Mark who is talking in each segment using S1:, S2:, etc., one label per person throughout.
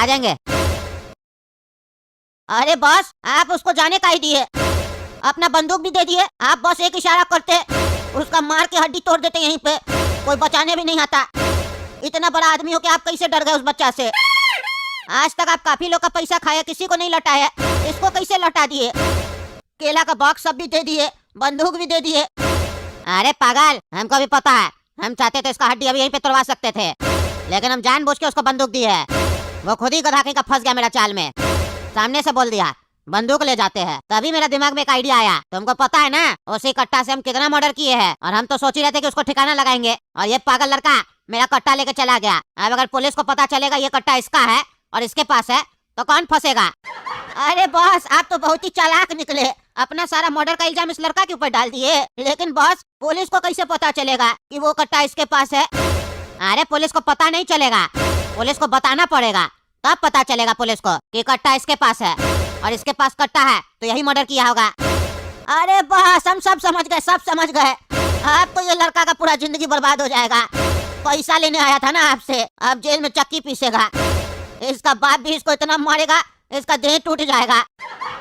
S1: आ जाएंगे। अरे बॉस, आप उसको जाने का ही दिए, अपना बंदूक भी दे दिए। आप बस एक इशारा करते, उसका मार के हड्डी तोड़ देते यहीं पे, कोई बचाने भी नहीं आता। इतना बड़ा आदमी हो के आप कैसे डर गए उस बच्चा से? आज तक आप काफी लोग का पैसा खाए, किसी को नहीं लौटाया, इसको कैसे लौटा दिए? केला का बॉक्स सब भी दे दिए, बंदूक भी दे दिए। अरे पागल, हमको भी पता है, हम चाहते थे इसका हड्डी अभी यहीं पे तोड़वा सकते थे, लेकिन हम जानबूझ के उसको बंदूक दी है। वो खुद ही गधा कहीं का फंस गया मेरा चाल में, सामने से बोल दिया बंदूक ले जाते हैं। तभी मेरा दिमाग में एक आइडिया आया। तुमको पता है ना उसी कट्टा से हम कितना मर्डर किए हैं, और हम तो सोच ही रहे थे कि उसको ठिकाना लगाएंगे, और ये पागल लड़का मेरा कट्टा लेके चला गया। अब अगर पुलिस को पता चलेगा ये कट्टा इसका है और इसके पास है तो कौन फंसेगा? अरे बॉस, आप तो बहुत ही चालाक निकले, अपना सारा मर्डर का इल्जाम इस लड़का के ऊपर डाल दिए। लेकिन बॉस, पुलिस को कैसे पता चलेगा कि वो कट्टा इसके पास है? अरे पुलिस को पता नहीं चलेगा, पुलिस को बताना पड़ेगा, तब पता चलेगा पुलिस को कि कट्टा इसके पास है, और इसके पास कट्टा है तो यही मर्डर किया होगा। अरे बॉस, हम सब समझ गए, सब समझ गए। अब तो ये लड़का का पूरा जिंदगी बर्बाद हो जाएगा। पैसा लेने आया था ना आपसे, अब जेल में चक्की पीसेगा। इसका बाप भी इसको इतना मारेगा, इसका देह टूट जाएगा।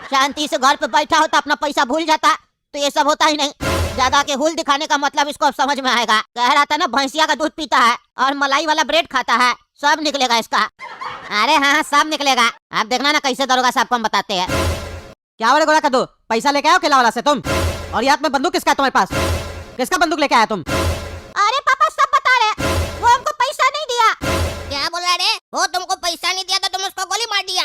S1: शांति से घर पे बैठा होता, अपना पैसा भूल जाता, तो ये सब होता ही नहीं। ज्यादा के हुल दिखाने का मतलब इसको अब समझ में आएगा। कह रहा था ना भैंसिया का दूध पीता है और मलाई वाला ब्रेड खाता है, सब निकलेगा इसका। अरे हाँ, सब निकलेगा। आप देखना ना कैसे दरोगा साहब को हम बताते हैं।
S2: क्या बोले गोरा कद्दू, पैसा लेके आयो केला वाला से तुम? और याद में बंदूक किसका है तुम्हारे पास? किसका बंदूक लेके आया तुम?
S1: अरे पापा, सब बता रहे, वो हमको पैसा नहीं दिया।
S3: क्या बोल रहा है? वो तुमको पैसा नहीं दिया तो तुम उसको गोली मार दिया।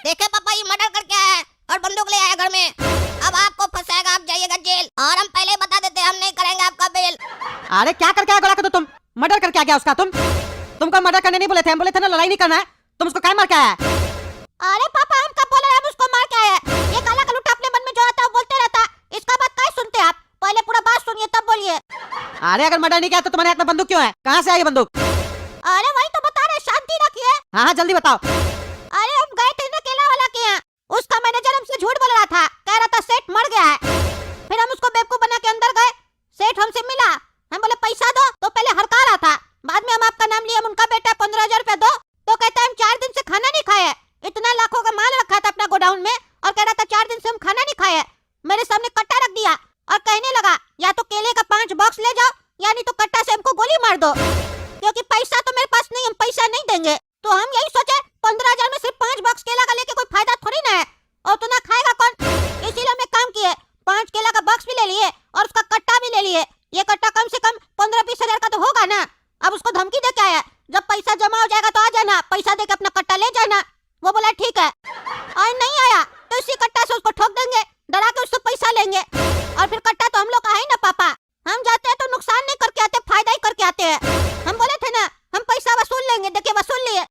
S3: देखे पापा, ये मर्डर करके आया है और बंदूक ले आया घर में। अब आपको फंसाएगा, आप जाइएगा जेल। और हम पहले ही बता देते, हम नहीं करेंगे आपका बेल।
S2: अरे क्या करके आया गोरा कद्दू तुम? मर्डर करके आ गया उसका तुमको मर्डर करने नहीं बोले थे, हम बोले थे ना लड़ाई नहीं करना है। तुम उसको क्या मार के आया?
S1: अरे पापा, हम कब बोले हम उसको मार के आए? ये काला कलूटा अपने मन में जो आता है वो बोलते रहता, इसका बात क्या सुनते आप? पहले पूरा बात सुनिए तब बोलिए।
S2: अरे अगर मर्डर नहीं किया तो तुम्हारे हाथ में बंदूक क्यों है? कहाँ से आई बंदूक?
S1: अरे वही तो बता रहे, शांति रखिए।
S2: हाँ हाँ जल्दी बताओ।
S1: अरे हम गए थे ना केला वाला के यहाँ, उसका मैनेजर हमसे झूठ बोल रहा था, कह रहा था सेठ मर गया है। फिर हम उसको बेवकूफ बना के अंदर गए, सेठ हमसे मिला, हम बोले पैसा दो, तो पहले हड़का रहा था, बाद में हम आपका नाम लिया, उनका बेटा 15,000 रुपया दो, तो कहता है हम 4 दिन से खाना नहीं खाए। इतना लाखों का माल रखा था अपना गोडाउन में, और कह रहा था 4 दिन से हम खाना नहीं खाए। मेरे सामने कट्टा रख दिया और कहने लगा या तो केले का 5 बॉक्स ले जाओ, या नहीं तो कट्टा से हमको गोली मार दो, क्योंकि पैसा तो मेरे पास नहीं, हम पैसा नहीं देंगे। तो हम यही सोचे 15,000 में सिर्फ 5 बॉक्स केला का लेके कोई फायदा थोड़ी ना है, और तो ना खाएगा कौन, इसीलिए हम एक काम किए, 5 केला का बॉक्स भी ले लिए और उसका कट्टा भी ले लिए। ये कट्टा कम से कम 15-20 हजार का तो होगा ना। अब उसको धमकी दे के आया, जब पैसा जमा हो जाएगा तो आ जाना, पैसा दे के अपना कट्टा ले जाना। वो बोला ठीक है, और नहीं आया तो इसी कट्टा से उसको ठोक देंगे, डरा के उससे पैसा लेंगे, और फिर कट्टा तो हम लोग का है ना पापा। हम जाते हैं तो नुकसान नहीं करके आते, फायदा ही करके आते हैं। हम बोले थे ना हम पैसा वसूल लेंगे, देखिए वसूल लिए।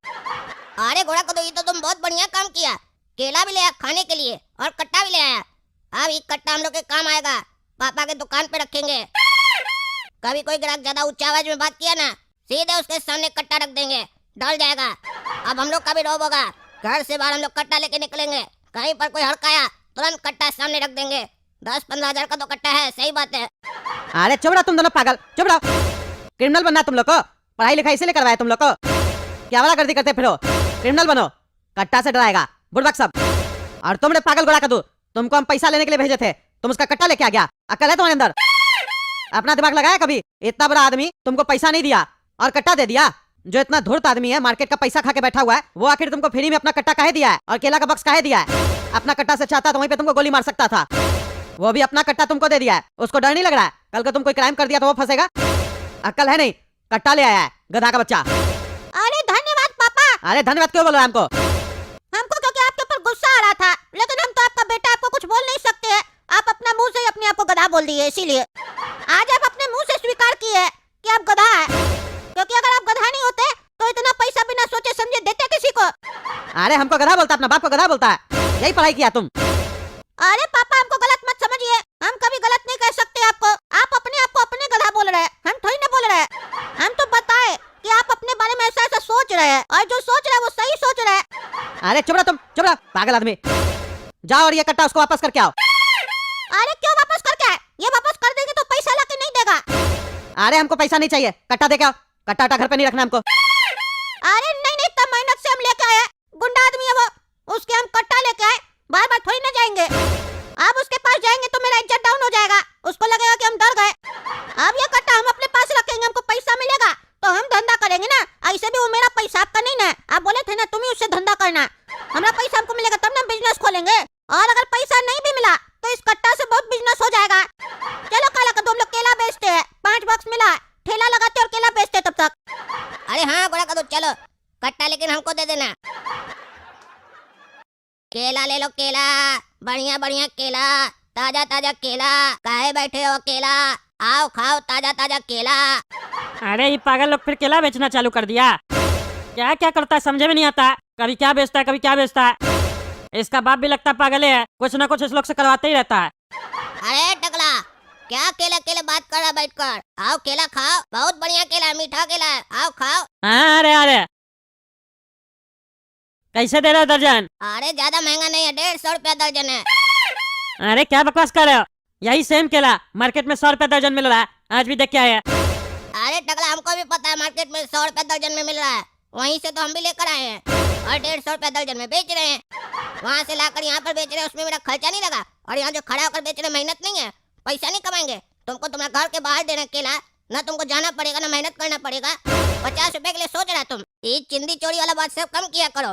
S3: अरे घोड़ा को तो ये तो तुम बहुत बढ़िया काम किया। केला भी ले आया खाने के लिए और कट्टा भी ले आया। अब ये कट्टा हम लोग के काम आएगा, पापा के दुकान पे रखेंगे। कभी कोई ग्राहक ज्यादा ऊंचा आवाज में बात किया ना, सीधे उसके सामने कट्टा रख देंगे, डल जाएगा। अब हम लोग का भी रौब होगा, घर से बाहर हम लोग कट्टा लेके निकलेंगे, कहीं पर कोई हड़काया तुरंत कट्टा सामने रख देंगे। 10-15 हजार का तो कट्टा है, सही बात है।
S2: अरे चुप रहो तुम दोनों पागल, चुप रहो। क्रिमिनल बनना तुम लोग को, पढ़ाई लिखाई इसीलिए करवाया तुम लोग को? क्या वाला गर्दी करते फिरो, क्रिमिनल बनो, कट्टा से डराएगा बुड़बक सब। और तुमने पागल गोरा कद्दू, तुमको हम पैसा लेने के लिए भेजे थे, तुम उसका कट्टा लेके आ गया। अकल है तुम्हारे अंदर? अपना दिमाग लगाया कभी? इतना बड़ा आदमी तुमको पैसा नहीं दिया और कट्टा दे दिया। जो इतना धूर्त आदमी है, मार्केट का पैसा खा के बैठा हुआ है, वो आखिर तुमको फ्री में अपना कट्टा काहे दिया है और केला का बक्स काहे दिया है? अपना कट्टा से चाहता तो वहीं पे तुमको गोली मार सकता था, वो भी अपना कट्टा तुमको दे दिया है। उसको डर नहीं लग रहा है कल को तुम कोई क्राइम कर दिया तो वो फंसेगा? अक्ल है नहीं, कट्टा ले आया है गधा का बच्चा।
S1: अरे धन्यवाद पापा।
S2: अरे धन्यवाद क्यों बोल रहे हमको?
S1: हमको क्योंकि आपके ऊपर गुस्सा आ रहा था, लेकिन हम तो आपका बेटा, आपको कुछ बोल नहीं सकते हैं। आप अपना मुंह से ही अपने आप को गधा बोल दिए, इसीलिए आज आप अपने मुंह से स्वीकार किए कि आप गधा है, क्योंकि अगर आप गधा नहीं होते तो इतना पैसा बिना सोचे समझे देते किसी को।
S2: अरे हमको गधा बोलता, अपना बाप को गधा बोलता है, यही पढ़ाई किया तुम।
S1: अरे पापा, हमको गलत मत समझिए, हम कभी गलत नहीं कह सकते आपको। आप अपने आप को अपने गधा बोल रहे हैं, हम थोड़ी ना बोल रहे हैं। हम तो बताए कि आप अपने बारे में ऐसा ऐसा सोच रहे हैं, और जो सोच रहे हैं वो सही सोच रहे हैं।
S2: अरे चुप रहो तुम, चुप रहो पागल आदमी। जाओ और ये कट्टा उसको वापस करके आओ।
S1: अरे क्यों वापस करके आए? ये वापस कर देंगे तो पैसा लाके नहीं देगा।
S2: अरे हमको पैसा नहीं चाहिए, कट्टा दे के आओ। कट्टा घर पे नहीं रखना हमको।
S1: अरे नहीं नहीं, तब मेहनत से हम लेके आए, गुंडा आदमी है वो, उसके हम कट्टा लेके आए, बार बार थोड़ी ना जाएंगे। अब उसके पास जाएंगे तो मेरा इज्जत डाउन हो जाएगा, उसको लगेगा कि हम डर गए। अब ये कट्टा हम अपने पास रखेंगे, हमको पैसा मिलेगा तो हम धंधा करेंगे ना। ऐसे भी वो मेरा पैसा आपका नहीं ना, आप बोले थे ना तुम ही उससे धंधा करना। हमारा पैसा हमको मिलेगा तब ना हम बिजनेस खोलेंगे, और अगर पैसा नहीं भी मिला तो इस कट्टा से बहुत बिजनेस हो जाएगा। चलो काला कद्दू, हम लोग केला बेचते हैं, 5 बक्स मिला, ठेला लगाते और केला बेचते तब तक।
S3: अरे हाँ गोड़ा कदू, चलो कट्टा लेकिन हमको दे देना। केला ले लो, केला, बढ़िया बढ़िया केला, ताजा ताजा केला। काहे बैठे हो केला, आओ खाओ ताजा ताजा केला।
S4: अरे ये पागल लोग फिर केला बेचना चालू कर दिया। क्या क्या करता है समझे में नहीं आता, कभी क्या बेचता है कभी क्या बेचता है। इसका बाप भी लगता पागल है, कुछ ना कुछ इस लोग से करवाते ही रहता है।
S3: अरे टकला, क्या केला केला बात कर रहा बैठकर, आओ केला खाओ, बहुत बढ़िया केला है, मीठा केला है, आओ खाओ।
S4: हाँ अरे अरे कैसे दे रहे हो दर्जन?
S3: अरे ज्यादा महंगा नहीं है, 150 रुपया दर्जन है।
S4: अरे क्या बकवास कर रहे हो, यही सेम केला मार्केट में 100 रुपया दर्जन मिल रहा है, आज भी देख के आए हैं।
S3: अरे टकला, हमको भी पता है मार्केट में 100 रुपया दर्जन में मिल रहा है, वहीं से तो हम भी लेकर आए हैं और 150 रुपया दर्जन में बेच रहे हैं। वहाँ से लाकर यहाँ पर बेच रहे हैं, उसमें मेरा खर्चा नहीं लगा, और यहाँ जो खड़ा होकर बेच रहे मेहनत नहीं है, पैसा नहीं कमाएंगे। तुमको तुम्हारा घर के बाहर देना केला, ना तुमको जाना पड़ेगा ना मेहनत करना पड़ेगा। 50 रुपए के लिए सोच रहा तुम, ये चिंदी चोरी वाला बात सब कम किया करो।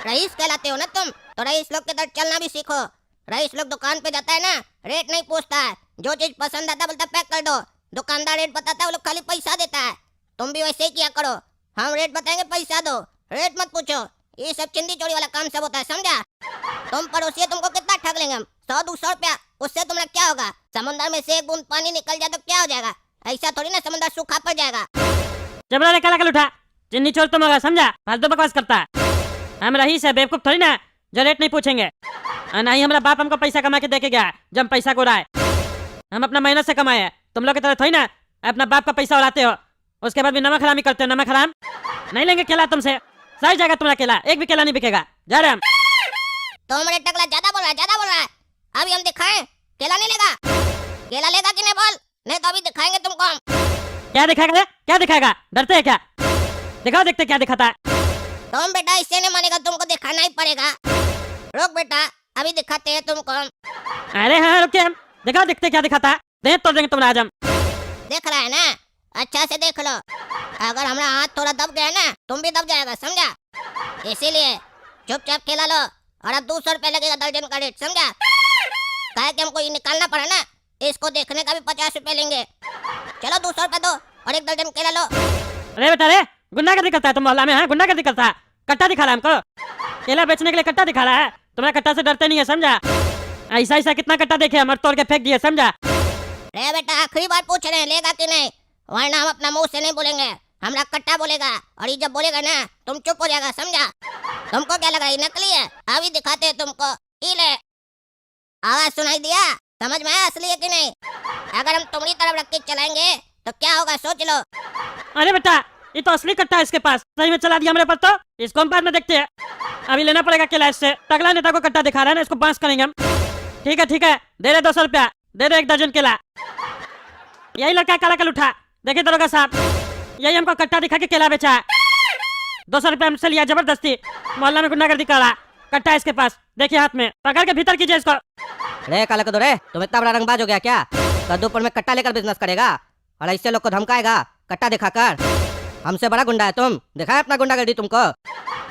S3: रईस कहलाते हो ना तुम, तो रईस लोग के तरह चलना भी सीखो। रईस लोग दुकान पे जाता है ना, रेट नहीं पूछता है, जो चीज पसंद आता बोलता पैक कर दो। दुकानदार रेट बताता है, वो लोग खाली पैसा देता है। तुम भी वैसे ही किया करो, हम रेट बताएंगे पैसा दो, रेट मत पूछो। ये सब चिंदी चोरी वाला काम सब होता है, समझा? तुम पड़ोसी है, तुमको कितना ठग लेंगे हम, 100-200 रुपया, उससे तुम्हारा क्या होगा? समुद्र में से एक बूंद पानी निकल जाए तो क्या हो जाएगा? ऐसा थोड़ी ना समुद्र सूखा पड़ जाएगा।
S4: जबरा रे काला कल उठा, चिन्नी चोर तुम होगा समझा, फालतू बकवास करता है। हम रईस है, बेवकूफ थोड़ी ना जो रेट नहीं पूछेंगे। और ना ही हमारा बाप हमको पैसा कमा के दे के गया जब हम पैसा को उड़ाए, हम अपना मेहनत से कमाए हैं। तुम लोग की तरह थोड़ी ना अपना बाप का पैसा उड़ाते हो, उसके बाद भी नमक हरामी करते हो। नमक हराम नहीं लेंगे केला तुमसे, सही जाएगा तुम्हारा केला, एक भी केला नहीं बिकेगा। जा रहे हम।
S3: तुमरे टकला ज्यादा बोल रहा है। अभी हम दिखाएं, केला नहीं लेगा? केला लेगा कि नहीं बोल, नहीं तो अभी दिखाएंगे तुमको हम।
S4: क्या दिखाएगा, क्या दिखाएगा, डरते है क्या? दिखाओ देखते क्या दिखाता है।
S3: तुम बेटा इससे नहीं मानेगा, तुमको दिखाना ही पड़ेगा। रुक बेटा, अभी दिखाते हैं तुमको हम।
S4: अरे हाँ रुकिए, हम दिखाओ देखते क्या दिखाता है, देख तोड़ देंगे तुम्हारा आज हम।
S3: देख रहा है ना, अच्छा से देख लो। अगर हमारा हाथ थोड़ा दब गया ना, तुम भी दब जाएगा, समझा? इसीलिए चुपचाप केला लो, और अब 200 रुपए लगेगा दर्जन का रेट, समझा? काहे कि हमको ये निकालना पड़ा ना, इसको देखने का भी 50 रुपए लेंगे। चलो 200 रुपए दो और एक दर्जन केला लो।
S4: अरे बेटा रे, गुंडागर्दी करता है तुम मोहल्ला में? हाँ गुंडागर्दी करता है, कट्टा दिखा रहा है हमको, केला बेचने के लिए कट्टा दिखा रहा है। तुम्हारा कट्टा से डरते नहीं है, समझा? ऐसा ऐसा कितना कट्टा देखे हम, और तोड़ के फेंक दिए, समझा?
S3: रे बेटा आखिरी बार पूछ रहे हैं, लेगा कि नहीं, वरना हम अपना मुंह से नहीं बोलेंगे, हमरा कट्टा बोलेगा। और ये जब बोलेगा ना तुम चुप हो जाएगा, समझा? तुमको क्या लग रहा है नकली है? अभी दिखाते हैं तुमको। ई ले, आवाज सुनाई दिया? समझ में आया असली है कि नहीं? अगर हम तुम्हारी तरफ रख के चलाएंगे तो क्या होगा सोच लो।
S4: अरे बेटा ये तो असली कट्टा है इसके पास, सही में चला दिया मेरे पर, तो इसको हम बाद में देखते हैं। अभी लेना पड़ेगा केला इससे, तगला नेता को कट्टा दिखा रहा है ना, इसको बांस करेंगे हम। ठीक है दे रहे 200 रुपया, दे दो एक दर्जन केला। यही लड़का काला कल उठा, देखिए दरोगा साहब, यही हमको कट्टा दिखा के केला बेचा है। 200 रुपया हमसे लिया जबरदस्ती, मोहल्ला में गुंडागर्दी कर रहा। कट्टा इसके पास, देखिए हाथ में, पकड़ के भीतर कीजिए इसको।
S2: रे काला कद्दू रे, तुम इतना बड़ा रंगबाज हो गया क्या? कद्दूपुर में कट्टा लेकर बिजनेस करेगा और ऐसे लोग को धमकाएगा कट्टा दिखाकर? हमसे बड़ा गुंडा है तुम, दिखाए अपना गुंडागर्दी तुमको।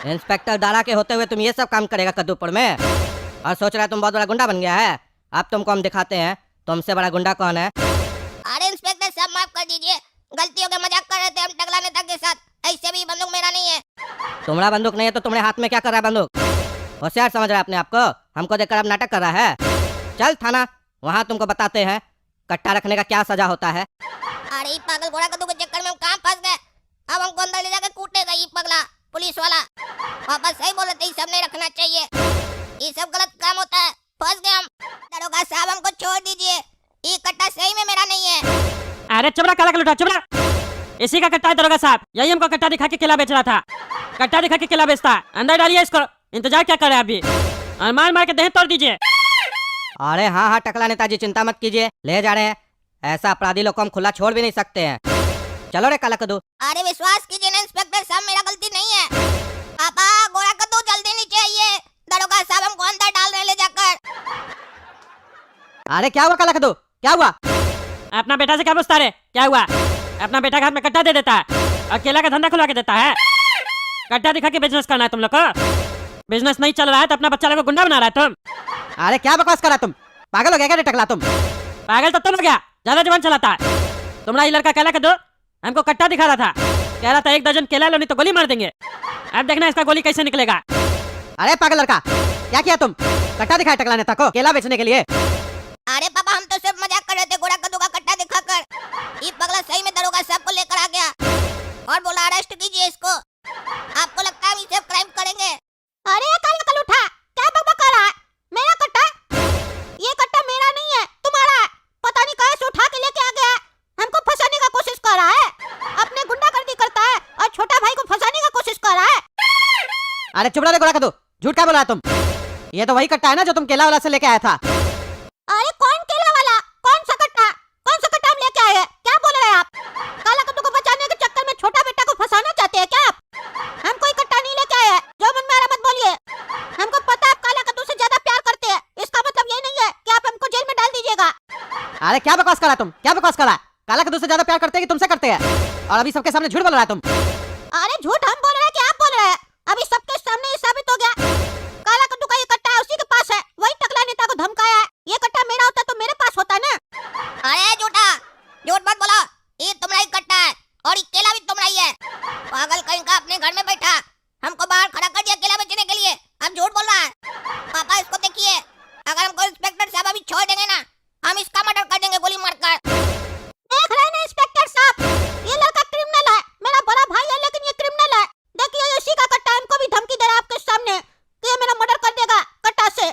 S2: इंस्पेक्टर दारा के होते हुए तुम ये सब काम करेगा कद्दूपुर में, और सोच रहा है तुम बहुत बड़ा गुंडा बन गया है। अब तुमको हम दिखाते हैं तुमसे बड़ा गुंडा कौन है।
S3: अरे इंस्पेक्टर साहब माफ कर दीजिए, गलती हो गई, मजाक कर रहे थे हम टकला नेता के साथ। ऐसे भी बंदूक मेरा नहीं है।
S2: तुम्हारा बंदूक नहीं है तो तुम्हारे हाथ में क्या कर रहा है बंदूक? होशियार समझ रहा है अपने आप को, हमको देखकर अब नाटक कर रहा है। चल थाना, वहाँ तुमको बताते हैं कट्टा रखने का क्या सजा होता है।
S3: अरे ये पागल घोड़ा कद्दू के चक्कर में हम कहाँ फंस गए? अब हमको अंदर ले जाकर कूटेगा ये पगला पुलिस वाला। पापा सही बोल रहे थे, ये सब नहीं रखना चाहिए, ये सब गलत काम होता है, फंस गए हम। दरोगा साहब हमको छोड़ दीजिए, ये कट्टा सही में मेरा नहीं है।
S4: अरे चुप रहा काला कल उठा, चुप रहा। इसी का कट्टा है दरोगा साहब, यही हमको कट्टा दिखा के केला बेच रहा था। कट्टा दिखा के केला बेचता है, अंदर डालिए इसको। इंतजार क्या कर रहे हैं अभी, और मार मार के देह तोड़ दीजिए।
S2: अरे हाँ टकला नेताजी चिंता मत कीजिए, ले जा रहे हैं। ऐसा अपराधी लोग को हम खुला छोड़ भी नहीं सकते हैं। चलो रे काला कद्दू।
S3: अरे विश्वास कीजिए ना इंस्पेक्टर साहब, मेरा गलती नहीं है। पापा घोड़ा कद्दू जल्दी नीचे आइए, दरोगा साहब हमको अंदर डाल रहे ले जाकर।
S2: अरे क्या हुआ काला कद्दू, क्या हुआ?
S4: अपना बेटा से क्या पूछता रे? क्या हुआ? अपना बेटा के हाथ में कट्टा दे देता है और केला का धंधा खुलवा के देता है। कट्टा दिखा के बिजनेस करना है तुम लोग को? बिजनेस नहीं चल रहा है तो अपना बच्चा लोग को गुंडा बना रहा है तुम।
S2: अरे क्या बकवास करा तुम, पागल हो गया क्या रे टकला तुम?
S4: पागल तो तुम हो गया, ज्यादा जुबान चलाता है। तुम्हारा ये लड़का केला कद्दू हमको कट्टा दिखा रहा था, कह रहा था 1 दर्जन केला लो नहीं तो गोली मार देंगे। अब देखना इसका गोली कैसे निकलेगा।
S2: अरे पागल लड़का, क्या किया तुम? कट्टा दिखाया टकला नेता को केला बेचने के लिए?
S3: अरे पापा हम तो सिर्फ मजाक कर रहे थे, घोड़ा कद्दू का कट्टा दिखाकर ये पगला सही में दरोगा साहब को लेकर आ गया और बोला अरेस्ट कीजिए इसको। आपको लगता है हम इसे क्राइम करेंगे?
S1: अरे काला कल उठा, क्या बकबक कर रहा है? मेरा कट्टा? ये कट्टा मेरा नहीं है, तुम्हारा है। पता नहीं कहां से उठा के लेके आ गया है, हमको फंसाने का कोशिश कर रहा है। अपने गुंडागर्दी करता है और छोटा भाई को फंसाने का कोशिश कर रहा है।
S2: अरे चुप रहा रे घोड़ा कद्दू, झूठ क्या बोला तुम? ये तो वही कट्टा है ना जो तुम केला वाला से लेके आया था।
S1: अरे कौन केला वाला? कौन सा कट्टा? कौन सा कट्टा हम लेके आए हैं? क्या बोल रहे हैं आप? काला कद्दू को बचाने के चक्कर में छोटा बेटा को फंसाना चाहते हैं क्या आप? हम कोई कट्टा नहीं लेके आए हैं, जो मन में आ रहा मत बोलिए। हमको पता है आप काला कद्दू से ज्यादा प्यार करते हैं, इसका मतलब ये नहीं है कि आप हमको जेल में डाल दीजिएगा।
S2: अरे क्या बकवास करा तुम, क्या बकवास करा? काला कद्दू से ज्यादा प्यार करते हैं कि तुमसे करते हैं? और अभी सबके सामने झूठ बोल रहा है तुम।
S1: अरे झूठ हम बोल रहे हैं कि आप बोल रहे हैं? अभी सबके सामने ये साबित हो गया। काला कद्दू का ये कट्टा है, उसी के पास है, वही टकला नेता को धमकाया है। ये कट्टा मेरा होता तो मेरे पास होता ना।
S3: अरे झूठा, झूठ मत बोलो, ये तुम्हारा ही कट्टा है और ये केला भी तुम्हारा ही है। पागल कहीं का अपने घर में बैठा हमको बाहर खड़ा कर दिया केला बेचने के लिए, अब झूठ बोल रहा है। पापा इसको देखिए, अगर हमको इंस्पेक्टर साहब अभी छोड़ देंगे ना, हम इसका मर्डर कर देंगे गोली मारकर।
S1: देख रहे हैं ना इंस्पेक्टर साहब, ये लड़का क्रिमिनल है, मेरा बड़ा भाई है लेकिन ये क्रिमिनल है। देखिए ये उसी का कट्टा है, हमको भी धमकी दे रहा है आपके सामने कि ये मेरा मर्डर कर देगा कट्टा से।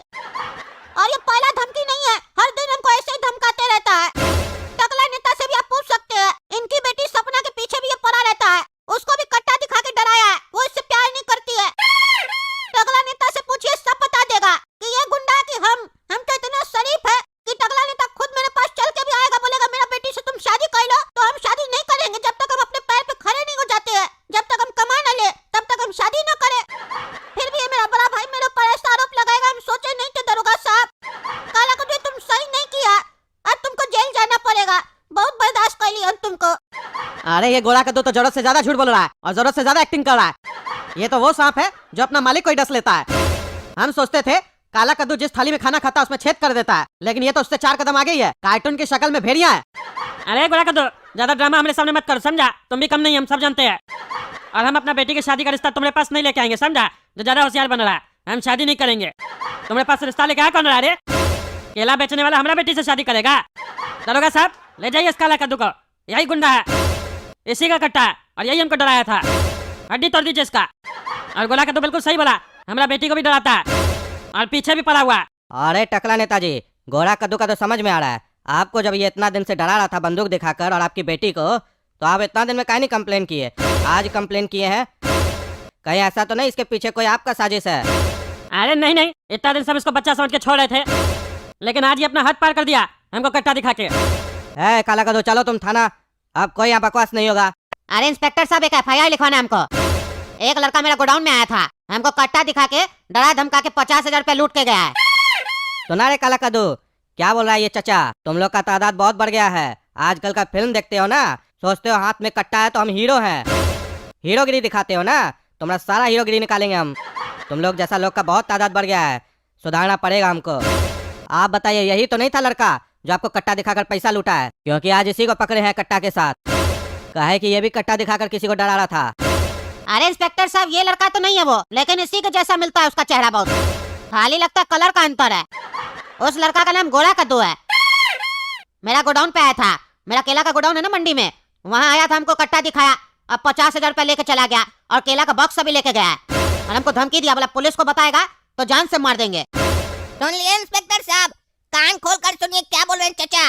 S1: और ये पहला धमकी नहीं है, हर दिन हमको ऐसे ही धमकाते रहता है। टकला नेता से भी आप पूछ सकते हैं, इनकी बेटी सपना के पीछे भी ये पड़ा रहता है, उसको भी कट्टा दिखा के डराया है, वो इससे प्यार नहीं करती है। टकला नेता से पूछिए, सब बता देगा कि ये गुंडा कि हम तो इतना शरीफ है कि टकला नेता खुद मेरे पास चल के भी आएगा, बोलेगा मेरा बेटी से तुम शादी कर लो, तो हम शादी नहीं करेंगे जब तक हम अपने पैर पे खड़े नहीं हो जाते हैं, जब तक हम कमा न ले तब तक हम शादी न करें। फिर भी ये मेरा बड़ा भाई मेरे ऊपर ऐसा आरोप लगाएगा, हम सोचे नहीं थे दरोगा साहब। काला कद्दू तुम सही नहीं किया, अब तुमको जेल जाना पड़ेगा, बहुत बर्दाश्त कर लिया हम तुमको।
S2: अरे ये घोड़ा कद्दू तो जरूरत से ज्यादा झूठ बोल रहा है और जरूरत से ज्यादा एक्टिंग कर रहा है। ये तो वो सांप है जो अपना मालिक को ही डस लेता है। हम सोचते थे काला कद्दू जिस थाली में खाना खाता है उसमें छेद कर देता है, लेकिन ये तो उससे 4 कदम आगे ही है, कार्टून की शक्ल में भेड़िया है।
S4: अरे घोड़ा कद्दू ज्यादा ड्रामा हमारे सामने मत कर, समझा? तुम भी कम नहीं, हम सब जानते हैं। और हम अपना बेटी की शादी का रिश्ता तुम्हारे पास नहीं लेके आएंगे, समझा? जो ज्यादा होशियार बन रहा है, हम शादी नहीं करेंगे। तुम्हारे पास रिश्ता लेके आया कौन रहा रे? केला बेचने वाला हमारा बेटी से शादी करेगा? दरोगा साहब ले जाइए इस काला कद्दू को, यही गुंडा है, इसी का कट्टा है और यही हमको डराया था। हड्डी तोड़ दीजिए इसका। और गोला कद्दू बिल्कुल सही बोला, हमारा बेटी को भी डराता है और पीछे भी पड़ा हुआ है।
S2: अरे टकला नेताजी, घोड़ा कद्दू का तो समझ में आ रहा है। आपको जब ये इतना दिन से डरा रहा था बंदूक दिखाकर और आपकी बेटी को, तो आप इतना दिन में काहे नहीं कंप्लेन किए? आज कंप्लेन किए हैं? कहीं ऐसा तो नहीं इसके पीछे कोई आपका साजिश है?
S4: अरे नहीं नहीं, इतना दिन सब इसको बच्चा समझ के छोड़ रहे थे, लेकिन आज ये अपना हद पार कर दिया हमको कट्टा दिखा के।
S2: है काला कद्दू, चलो तुम थाना, अब कोई यहाँ बकवास नहीं होगा।
S1: अरे इंस्पेक्टर साहब एक FIR लिखवाना है हमको। एक लड़का मेरा गोडाउन में आया था, हमको कट्टा दिखा के डरा धमका के 50,000 रुपया लूट के गया है।
S2: सुना रे काला कद्दू, क्या बोल रहा है ये चचा? तुम लोग का तादाद बहुत बढ़ गया है। आजकल का फिल्म देखते हो ना, सोचते हो हाथ में कट्टा है तो हम हीरो हैं, हीरोगिरी दिखाते हो ना, तुम्हारा सारा हीरोगिरी निकालेंगे हम। तुम लोग जैसा लोग का बहुत तादाद बढ़ गया है, सुधारना पड़ेगा हमको। आप बताइए, यही तो नहीं था लड़का जो आपको कट्टा दिखाकर पैसा लूटा है? क्योंकि आज इसी को पकड़े हैं कट्टा के साथ। कहे कि ये भी कट्टा दिखाकर किसी को डरा रहा था।
S1: अरे इंस्पेक्टर साहब ये लड़का तो नहीं है वो, लेकिन इसी के जैसा मिलता है उसका चेहरा, बहुत खाली लगता है, कलर का अंतर है। उस लड़का का नाम घोड़ा कद्दू है। मेरा गोडाउन पे आया था, मेरा केला का गोडाउन है ना मंडी में, वहाँ आया था, हमको कट्टा दिखाया, अब 50,000 रुपया लेके चला गया और केला का बॉक्स भी लेके गया है और हमको धमकी दिया, बोला पुलिस को बताएगा तो जान से मार देंगे।
S3: सुन लिए इंस्पेक्टर साहब, कान खोल कर सुनिए क्या बोल रहे हैं चचा।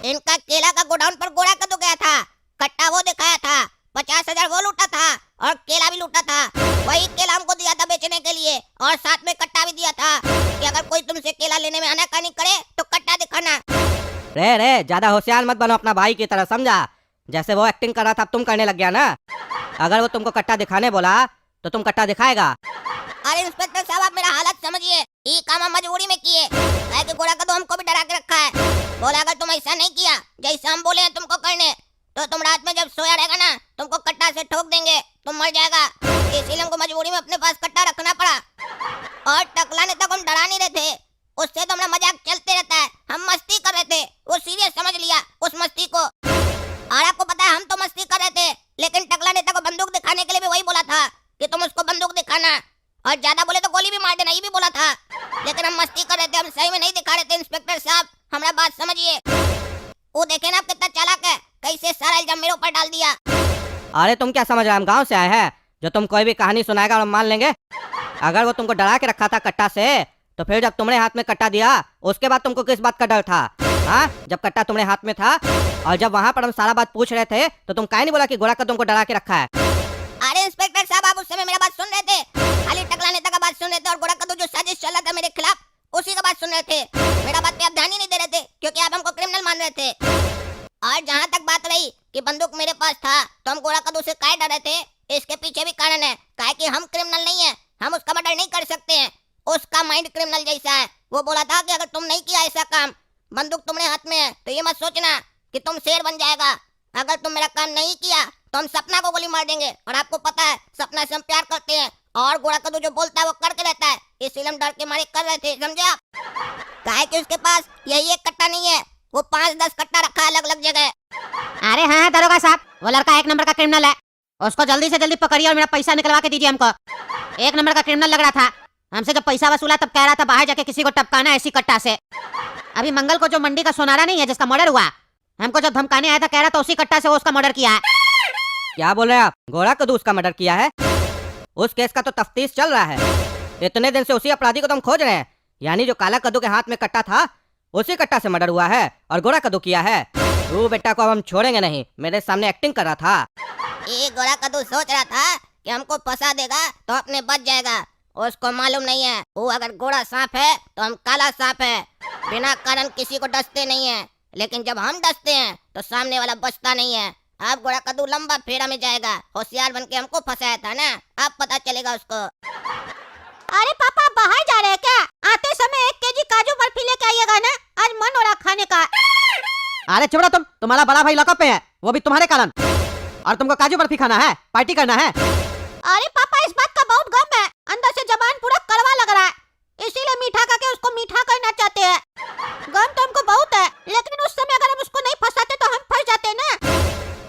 S3: इनका केला का गोडाउन पर घोड़ा कद्दू गया था, कट्टा वो दिखाया था, 50,000 वो लूटा था और केला भी लूटा था। वही केला हमको दिया था बेचने के लिए और साथ में कट्टा भी दिया था कि अगर कोई तुमसे केला लेने में आनाकानी करे तो कट्टा दिखाना।
S2: रे ज्यादा होशियार मत बनो अपना भाई की तरह, समझा? जैसे वो एक्टिंग कर रहा था अब तुम करने लग गया ना। अगर वो तुमको कट्टा दिखाने बोला तो तुम कट्टा दिखाएगा।
S3: अरे इंस्पेक्टर साहब आप मेरा हालत समझिए, ये काम हम मजबूरी में किए। काहे कि गोरा कद्दू हमको भी डरा के रखा है। बोला अगर तुम ऐसा नहीं किया जैसा हम बोले हैं तुमको करने, तो तुम रात में जब सोया रहेगा ना तुमको कट्टा से ठोक देंगे, तुम मर जाएगा। इसीलिए हमको मजबूरी में अपने पास कट्टा रखना पड़ा। और टकला नेता को हम डरा नहीं रहे थे, उससे तो हमारा मजाक चलते रहता है। हम मस्ती कर रहे थे, वो सीरियस समझ लिया उस मस्ती को। और आपको पता है हम तो मस्ती कर रहे थे, लेकिन टकला नेता को बंदूक दिखाने के लिए भी वही बोला था कि तुम उसको बंदूक दिखाना, और ज्यादा बोले तो गोली भी मार देना, ये भी बोला था। लेकिन हम मस्ती कर रहे थे, हम सही में नहीं दिखा रहे थे। इंस्पेक्टर साहब हमारा बात समझिए। वो देखे ना आप कितना चालाक है, कैसे सारा इल्जाम मेरे ऊपर डाल दिया।
S2: अरे तुम क्या समझ रहे हो, हम गाँव से आए हैं जो तुम कोई भी कहानी सुनाएगा और हम मान लेंगे। अगर वो तुमको डरा के रखा था कट्टा से, तो फिर जब तुमने हाथ में कट्टा दिया उसके बाद तुमको किस बात का डर था? हाँ, जब कट्टा तुम्हारे हाथ में था और जब वहाँ पर हम सारा बात पूछ रहे थे तो तुम काहे नहीं बोला कि गोरा कद्दू तुमको डरा के रखा है?
S3: अरे इंस्पेक्टर साहब आप उस समय मेरा बात सुन रहे थे, खाली टकला नेता का बात सुन रहे थे, और गोरा कद्दू जो साजिश चल रहा था मेरे खिलाफ उसी का बात सुन रहे थे। मेरा बात पे आप ध्यान ही नहीं दे रहे थे क्योंकि आप हमको क्रिमिनल मान रहे थे। और जहाँ तक बात रही कि बंदूक मेरे पास था तो हम गोरा कद्दू से काहे डर रहे थे, इसके पीछे भी कारण है। काहे कि हम क्रिमिनल नहीं है, हम उसका मर्डर नहीं कर सकते हैं। उसका माइंड क्रिमिनल जैसा है। वो बोला था कि अगर तुम नहीं किया ऐसा काम, बंदूक तुम्हारे हाथ में है, तो ये मत सोचना कि तुम शेर बन जाएगा। अगर तुम मेरा काम नहीं किया तो हम सपना को गोली मार देंगे। और आपको पता है सपना से हम प्यार करते हैं, और गोरा कद्दू जो बोलता है वो करके रहता है, इसीलिए हम डर के मारे कर रहे थे, समझे आप? काहे कि उसके पास यही एक कट्टा नहीं है, वो 5-10 कट्टा रखा है अलग अलग जगह।
S1: अरे हाँ दरोगा साहब, वो लड़का 1 नंबर का क्रिमिनल है, उसको जल्दी से जल्दी पकड़िए और मेरा पैसा निकलवा के दीजिए हमको। 1 नंबर का क्रिमिनल लग रहा था, हमसे जब पैसा वसूला तब कह रहा था बाहर जाके किसी को टपकाना ऐसी कट्टा से। अभी मंगल को जो मंडी का सोनारा नहीं है जिसका मर्डर हुआ, हमको जब धमकाने आया था कह रहा था उसी कट्टा से वो उसका मर्डर किया है।
S2: क्या बोल रहे हैं आप? गोरा कद्दू उसका मर्डर किया है? उस केस का तो तफ्तीश चल रहा है। इतने दिन से उसी अपराधी को तुम खोज रहे हैं, यानी जो काला कद्दू के हाथ में कट्टा था उसी कट्टा से मर्डर हुआ है और गोरा कद्दू किया है। तू बेटा को अब हम छोड़ेंगे नहीं, मेरे सामने एक्टिंग कर रहा था।
S3: ये गोरा कद्दू सोच रहा था कि हमको फंसा देगा तो अपने बच जाएगा। उसको मालूम नहीं है वो अगर गोरा सांप है तो हम काला सांप है। बिना कारण किसी को डसते नहीं है, लेकिन जब हम डसते हैं तो सामने वाला बचता नहीं है। अब गोरा कद्दू लंबा फेरा में जाएगा। होशियार बन के हमको फंसाया था ना, अब पता चलेगा उसको।
S1: अरे पापा बाहर जा रहे हैं क्या? आते समय 1 केजी काजू बर्फी लेके आइएगा ना, आज मन हो रहा खाने का।
S2: अरे चुप रहो तुम, तुम्हारा बड़ा भाई लॉकअप पे है, वो भी तुम्हारे कारण। और तुमको काजू बर्फी खाना है, पार्टी करना है।
S1: अरे पापा इस बात का बहुत गम है, अंदर से जबान पूरा कड़वा लग रहा है, इसीलिए मीठा खा के उसको मीठा करना चाहते हैं। गम तो हमको बहुत है, लेकिन उस समय अगर हम उसको नहीं फंसाते तो हम फंस जाते ना।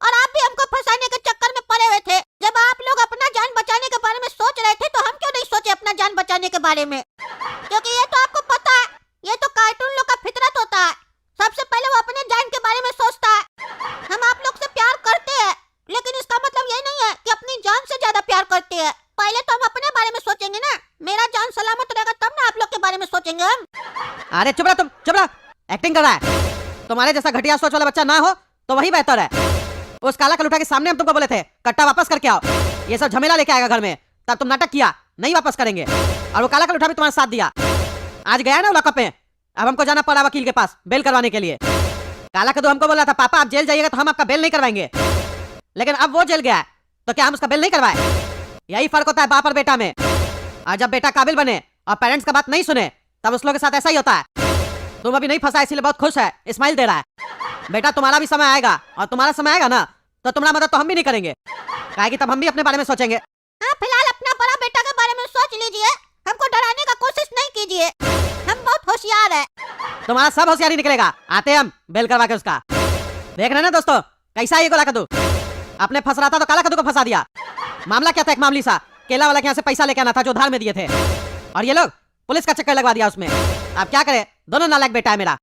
S1: और आप भी हमको फंसाने के चक्कर में पड़े हुए थे। जब आप लोग अपना जान बचाने के बारे में सोच रहे थे तो हम क्यों नहीं सोचे अपना जान बचाने के बारे में? क्योंकि ये तो आपको पता है, ये तो कार्टून लोग का फितरत होता है। सबसे पहले वो अपने जान के बारे में सोचता है। हम आप लोग से प्यार करते हैं, लेकिन इसका मतलब ये नहीं है कि अपनी जान से ज्यादा प्यार करते हैं। पहले तो हम अपने बारे में सोचेंगे ना, मेरा जान सलामत रहेगा तब ना आप लोग के बारे में सोचेंगे हम।
S2: अरे चुप रहो तुम, चुप रहो, एक्टिंग कर रहा है। तुम्हारे जैसा घटिया सोच वाला बच्चा ना हो तो वही बेहतर है। उस काला कलूठा के सामने हम तुमको बोले थे कट्टा वापस करके आओ, ये सब झमेला लेके आएगा घर में, तब तुम नाटक किया नहीं वापस करेंगे, और वो काला कलूठा भी तुम्हारा साथ दिया। आज गया ना लॉकअप में, अब हमको जाना पड़ा वकील के पास बेल करवाने के लिए। काला कद्दू हमको बोला था पापा आप जेल जाइएगा तो हम आपका बेल नहीं करवाएंगे, लेकिन अब वो जेल गया है तो क्या हम उसका बेल नहीं करवाए? यही फर्क होता है बाप और बेटा में। और जब बेटा काबिल बने और पेरेंट्स का बात नहीं सुने तब उस लोग के साथ ऐसा ही होता है। तुम अभी नहीं फंसा इसीलिए बहुत खुश है, स्माइल दे रहा है। बेटा तुम्हारा भी समय आएगा, और तुम्हारा समय आएगा ना तो तुम्हारा मदद तो हम भी नहीं करेंगे, काहे कि तब हम भी अपने बारे में सोचेंगे।
S1: हाँ फिलहाल अपना बड़ा बेटा के बारे में सोच लीजिए, हमको डराने का कोशिश नहीं कीजिए, हम बहुत होशियार है।
S2: तुम्हारा सब होशियारी निकलेगा, आते हम बेल करवा के उसका। देख रहे ना दोस्तों कैसा है ये गोरा कद्दू, अपने फंस रहा था तो काला कद्दू को फंसा दिया। मामला क्या था, एक मामूली सा केला वाला के यहाँ से पैसा लेके आना था जो उधार में दिए थे, और ये लोग पुलिस का चक्कर लगवा दिया उसमें। अब क्या करे, दोनों नालायक बेटा है मेरा।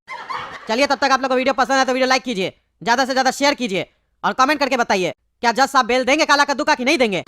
S2: चलिए तब तक आप लोग को वीडियो पसंद है तो वीडियो लाइक कीजिए, ज्यादा से ज्यादा शेयर कीजिए और कमेंट करके बताइए क्या जज साहब बेल देंगे काला कद्दू का कि नहीं देंगे।